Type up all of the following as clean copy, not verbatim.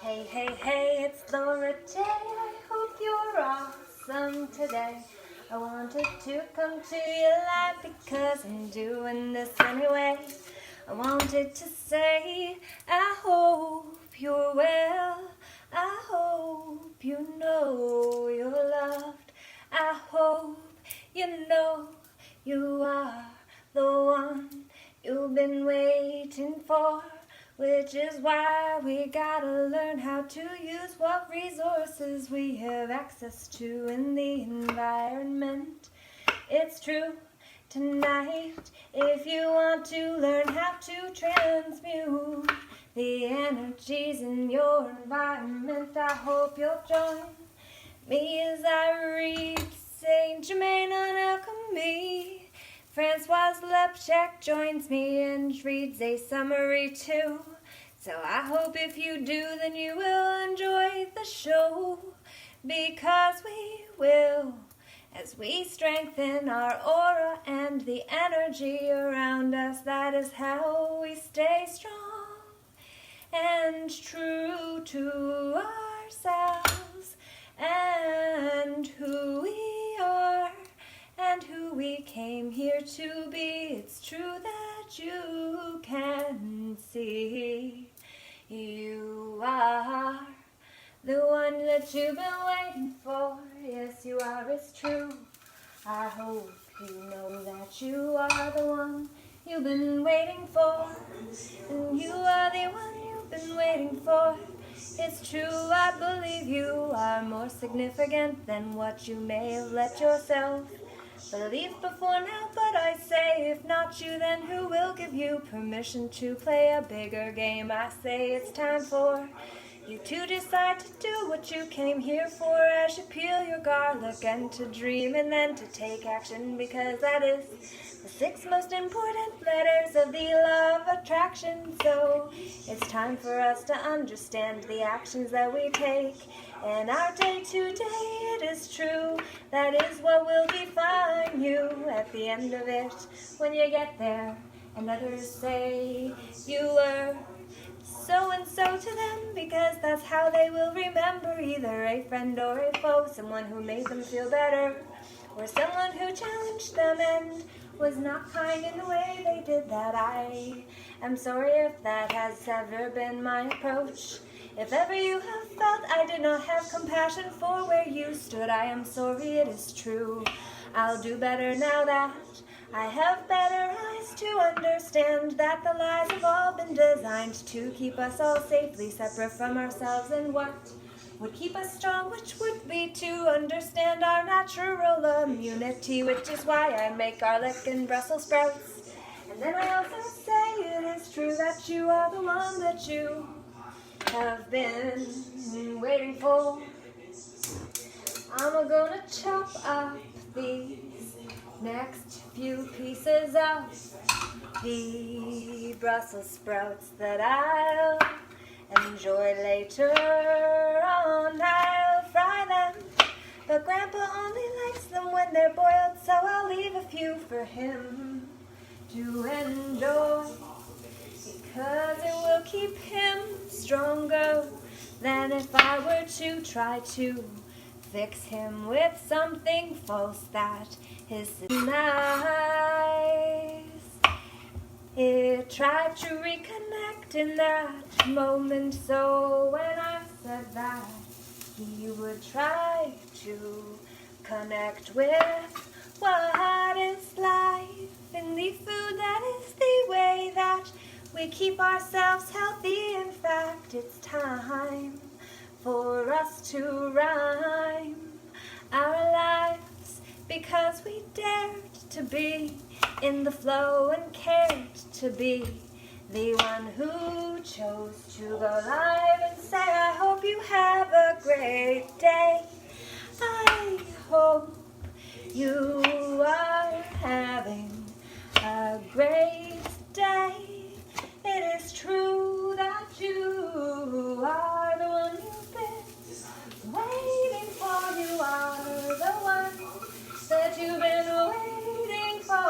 Hey, hey, hey, it's Laura J. I hope you're awesome today. I wanted to come to your life because I'm doing this anyway. I wanted to say, I hope you're well. I hope you know you're loved. I hope you know you are the one you've been waiting for. Which is why we gotta learn how to use what resources we have access to in the environment. It's true tonight, if you want to learn how to transmute the energies in your environment, I hope you'll join me as I read Saint Germain on alchemy. Francoise Lepchak joins me and reads a summary too. So I hope if you do, then you will enjoy the show. Because we will, as we strengthen our aura and the energy around us. That is how we stay strong and true to ourselves and who we are and who we came here to be. It's true that you can see you are the one that you've been waiting for. Yes, you are, it's true. I hope you know that you are the one you've been waiting for. And you are the one you've been waiting for. It's true, I believe you are more significant than what you may have let yourself believe before now. But I say, if not you, then who will give you permission to play a bigger game? I say it's time for you to decide to do what you came here for, as you peel your garlic and to dream and then to take action, because that is the 6 most important letters of the law of attraction. So it's time for us to understand the actions that we take in our day-to-day. It is true, that is what will define you at the end of it, when you get there and others say you were so and so to them, because that's how they will remember either a friend or a foe, someone who made them feel better, or someone who challenged them and was not kind in the way they did that. I am sorry if that has ever been my approach. If ever you have felt I did not have compassion for where you stood, I am sorry, it is true. I'll do better now that I have better eyes to understand that the lies have all been designed to keep us all safely separate from ourselves, and what would keep us strong, which would be to understand our natural immunity, which is why I make garlic and Brussels sprouts. And then I also say it is true that you are the one that you have been waiting for. I'm gonna chop up these next few pieces of the Brussels sprouts that I'll enjoy later on. I'll fry them, but Grandpa only likes them when they're boiled, so I'll leave a few for him to enjoy, because it will keep him stronger than if I were to try to fix him with something false that is nice. It tried to reconnect in that moment, so when I said that he would try to connect with what is life in the food, that is the way that we keep ourselves healthy. In fact, it's time for us to rhyme our lives, because we dared to be in the flow and cared to be the one who chose to go live and say, I hope you have a great day. I hope you are having a great day. It is true that you are the one you've been waiting for. You are the one that you've been waiting for.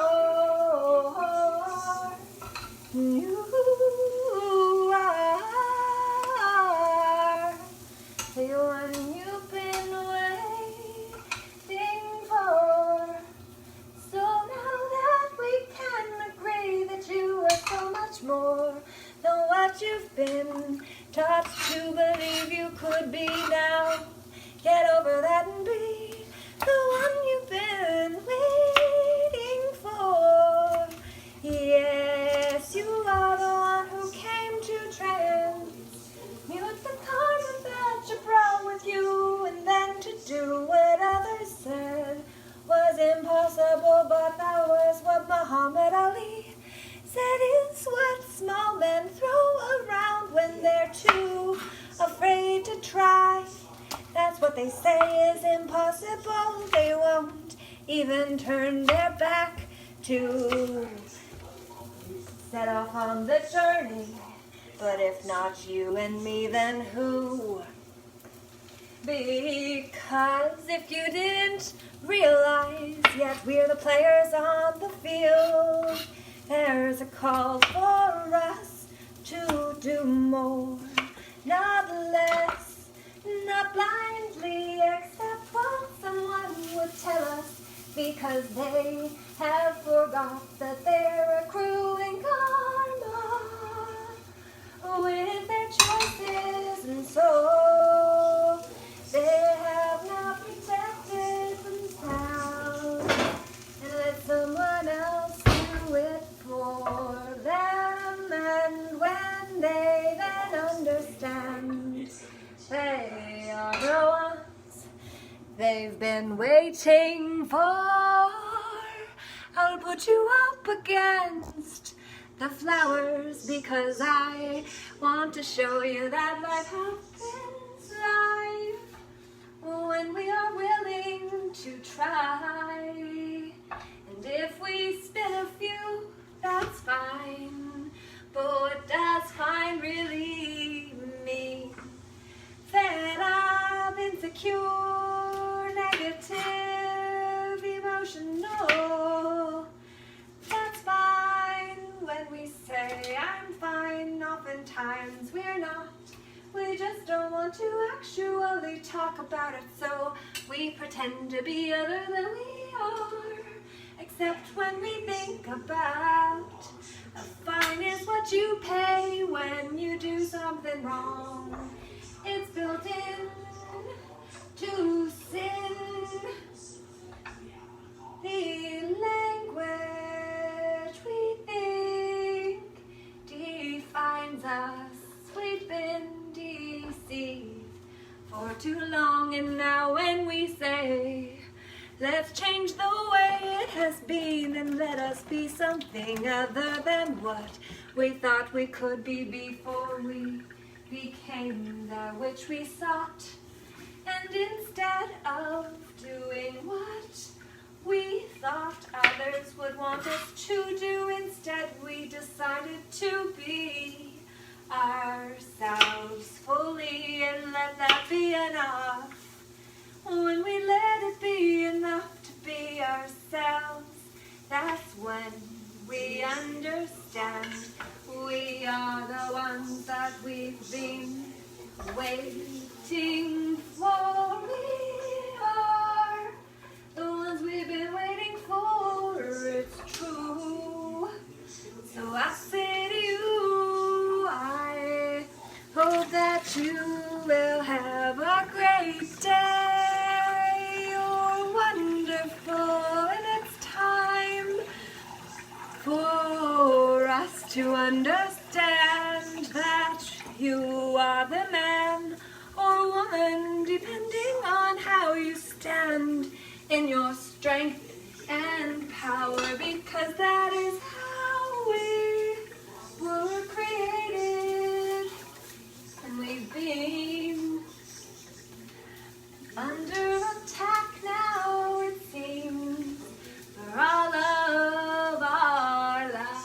You are been taught to believe you could be now. Get over that and be the one you've been waiting for. Yes, you are the one who came to transmute the karma that you brought with you, and then to do what others said was impossible, but that was what Muhammad Ali said is what small men throw around when they're too afraid to try. That's what they say is impossible. They won't even turn their back to set off on the journey. But if not you and me, then who? Because if you didn't realize yet, we're the players on the field. There's a call for us to do more, not less, not blindly, except what someone would tell us, because they have forgot that they're accruing karma with their choices, and so they have not protected themselves and let someone else do it for them. And when they then understand, they are the ones they've been waiting for. I'll put you up against the flowers, because I want to show you that life happens live when we are willing to try. And if we spin a few, that's fine. But what does fine really mean? Fed up, insecure, negative, emotional. That's fine when we say I'm fine. Oftentimes we're not. We just don't want to actually talk about it, so we pretend to be other than we are. Except when we think about a fine is what you pay when you do something wrong. It's built in to sin. The language we think defines us. We've been deceived for too long, and now when we say let's change the way it has been and let us be something other than what we thought we could be before we became that which we sought. And instead of doing what we thought others would want us to do, instead we decided to be ourselves fully, and let that be enough. When we let it be enough to be ourselves, that's when we understand we are the ones that we've been waiting for. We are the ones we've been waiting for. It's true. So I say to you, I hope that you will have a great day. You're wonderful, and it's time for us to understand that you are the man or woman, depending on how you stand in your strength and power, because that is how we were created, and we've been under attack now, it seems, for all of our lives.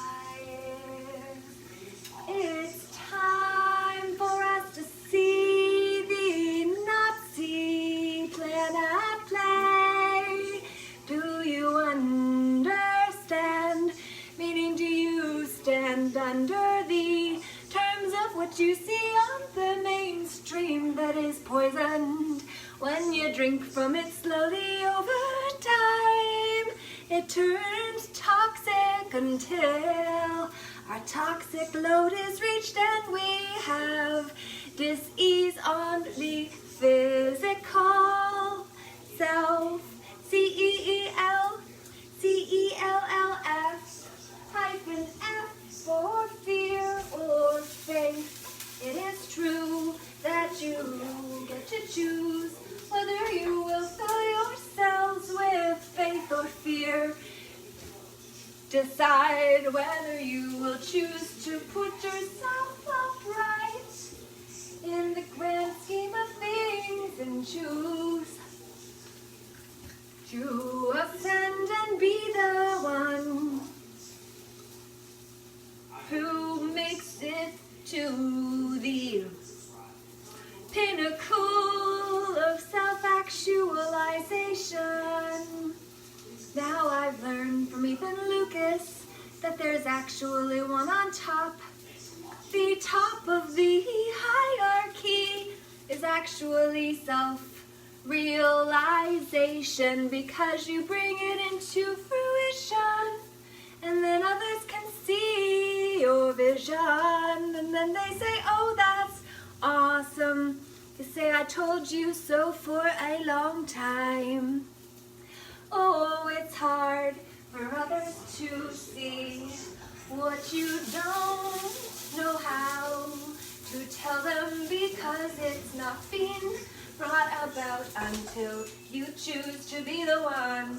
It's time for us to see the Nazi plan at play. Do you understand? Meaning, do you stand under the terms of what you see on the mainstream that is poisoned? When you drink from it slowly over time, it turns toxic until Our toxic load is reached and we have dis-ease on the physical self. CEELCELLF hyphen F for fear or faith. It is true that you get to choose whether you will fill yourselves with faith or fear. Decide whether you will choose to put yourself upright in the grand scheme of things and choose to ascend and be the one who makes it to the pinnacle of self-actualization. Now I've learned from Ethan Lucas that there's actually one on top. The top of the hierarchy is actually self-realization, because you bring it into fruition and then others can see your vision, and then they say, oh, that's awesome. You say, I told you so for a long time. Oh, it's hard for others to see what you don't know how to tell them, because it's not been brought about until you choose to be the one.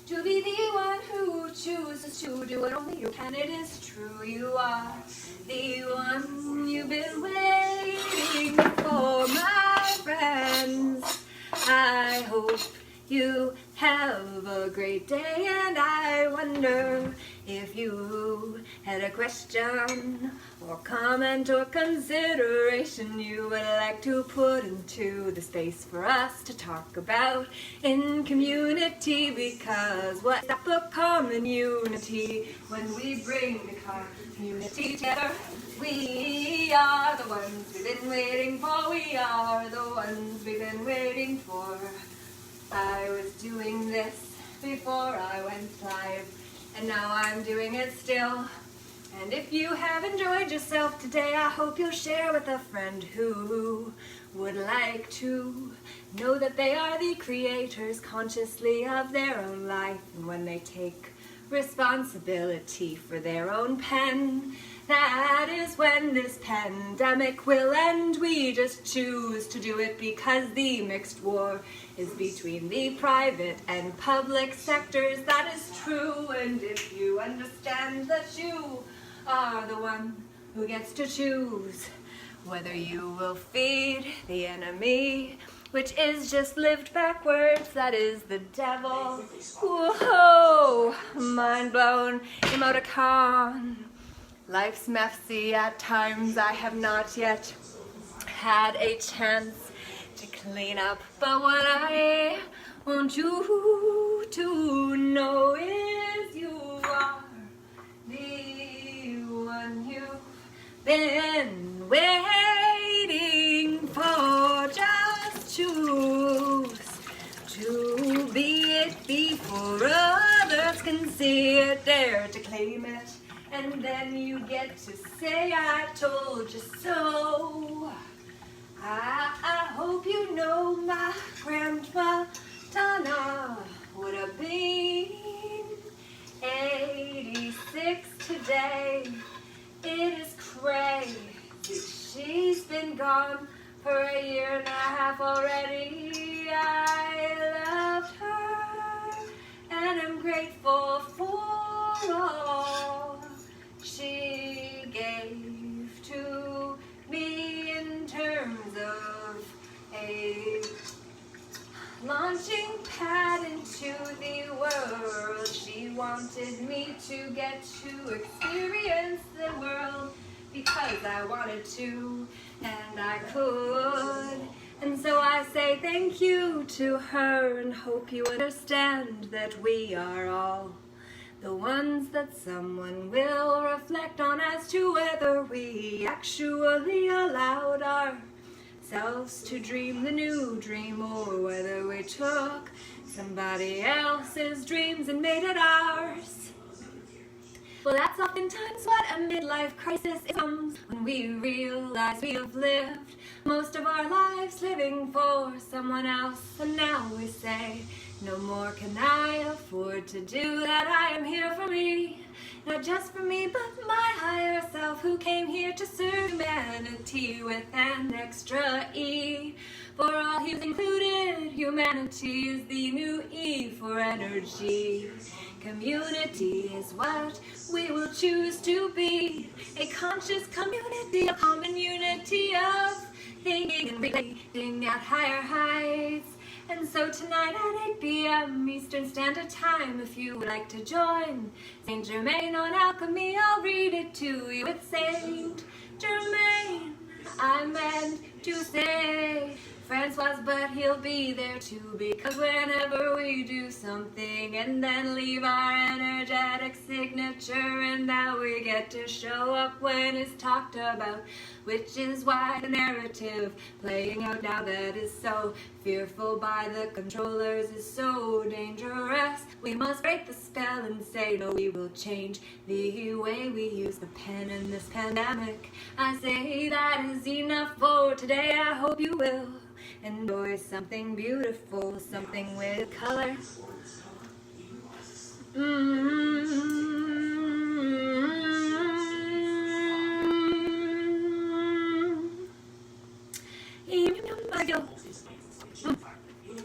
To be the one who chooses to do what only you can. It is true, you are the one you've been waiting for, my friends. I hope you have a great day, and I wonder if you had a question or comment or consideration you would like to put into the space for us to talk about in community, because what's that but common unity when we bring the community together? We are the ones we've been waiting for, we are the ones we've been waiting for. I was doing this before I went live, and now I'm doing it still. And if you have enjoyed yourself today, I hope you'll share with a friend who would like to know that they are the creators consciously of their own life. And when they take responsibility for their own pen, that is when this pandemic will end. We just choose to do it because the mixed war is between the private and public sectors. That is true, and if you understand that you are the one who gets to choose whether you will feed the enemy, which is just lived backwards, that is the devil. Whoa, mind blown, emoticon. Life's messy at times, I have not yet had a chance to clean up, but what I want you to know is you are the one you've been waiting for. Just choose to be it before others can see it. Dare to claim it, and then you get to say, I told you so. I hope you know my grandma Donna would have been 86 today. It is crazy. She's been gone for a year and a half already. I loved her, and I'm grateful for all she gave to me in terms of a launching pad into the world. She wanted me to get to experience the world because I wanted to and I could. And so I say thank you to her and hope you understand that we are all the ones that someone will reflect on as to whether we actually allowed ourselves to dream the new dream, or whether we took somebody else's dreams and made it ours. Well, that's oftentimes what a midlife crisis comes when we realize we have lived most of our lives living for someone else, and now we say, no more can I afford to do that. I am here for me, not just for me, but my higher self who came here to serve humanity with an extra E. For all who's included, humanity is the new E for energy. Community is what we will choose to be, a conscious community, a common unity of thinking and relating at higher heights. And so tonight at 8 p.m. Eastern Standard Time, if you would like to join Saint Germain on alchemy, I'll read it to you. It's Saint Germain, I meant to say Francois, but he'll be there too, because whenever we do something and then leave our energetic signature, and that we get to show up when it's talked about, which is why the narrative playing out now that is so fearful by the controllers is so dangerous. We must break the spell and say, no, we will change the way we use the pen in this pandemic. I say that is enough for today. I hope you will enjoy something beautiful, something with color.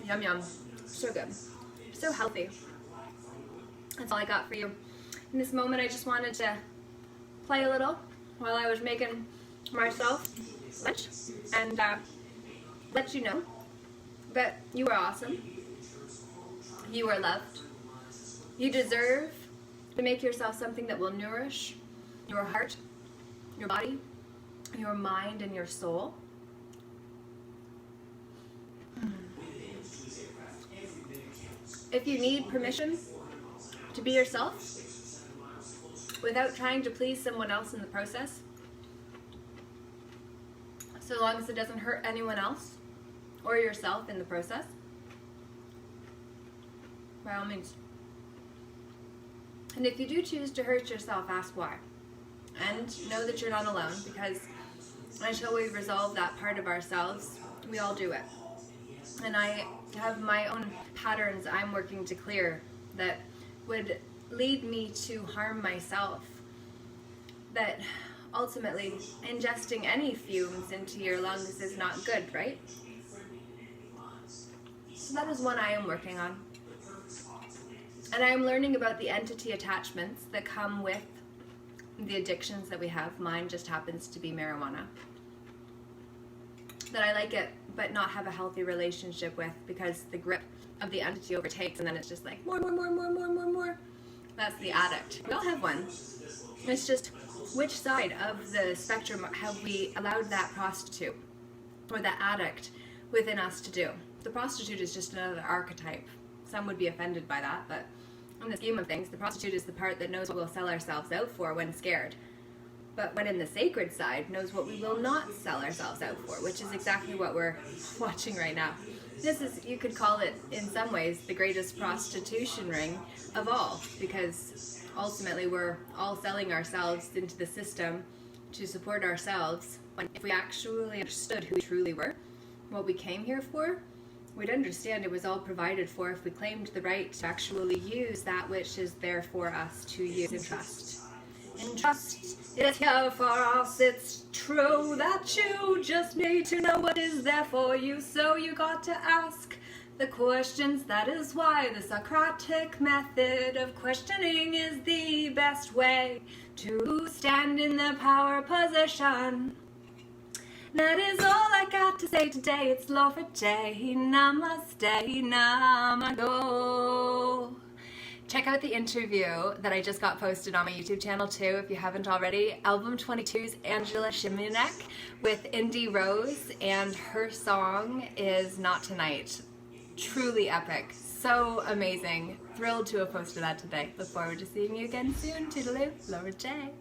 Yum yum. So good. So healthy. That's all I got for you. In this moment, I just wanted to play a little while I was making myself lunch and let you know that you are awesome. You are loved. You deserve to make yourself something that will nourish your heart, your body, your mind, and your soul. If you need permission to be yourself without trying to please someone else in the process, so long as it doesn't hurt anyone else or yourself in the process, by all means. And if you do choose to hurt yourself, ask why. And know that you're not alone, because until we resolve that part of ourselves, we all do it. And I have my own patterns I'm working to clear that would lead me to harm myself, that ultimately ingesting any fumes into your lungs is not good, right? So that is one I am working on. And I am learning about the entity attachments that come with the addictions that we have. Mine just happens to be marijuana. That I like it, but not have a healthy relationship with, because the grip of the entity overtakes, and then it's just like more. That's the addict. We all have one. It's just which side of the spectrum have we allowed that prostitute or that addict within us to do? The prostitute is just another archetype. Some would be offended by that, but in the scheme of things, the prostitute is the part that knows what we'll sell ourselves out for when scared. But when in the sacred side, knows what we will not sell ourselves out for, which is exactly what we're watching right now. This is, you could call it, in some ways, the greatest prostitution ring of all, because ultimately we're all selling ourselves into the system to support ourselves, when if we actually understood who we truly were, what we came here for, we'd understand it was all provided for if we claimed the right to actually use that which is there for us to use and trust. And trust is here for us. It's true that you just need to know what is there for you, so you got to ask the questions. That is why the Socratic method of questioning is the best way to stand in the power position. That is all I got to say today. It's Love for J. Namaste, Namago. Check out the interview that I just got posted on my YouTube channel too, if you haven't already. Album 22's Angela Shimunek with Indie Rose, and her song is Not Tonight. Truly epic. So amazing. Thrilled to have posted that today. Look forward to seeing you again soon. Toodaloo. Laura J.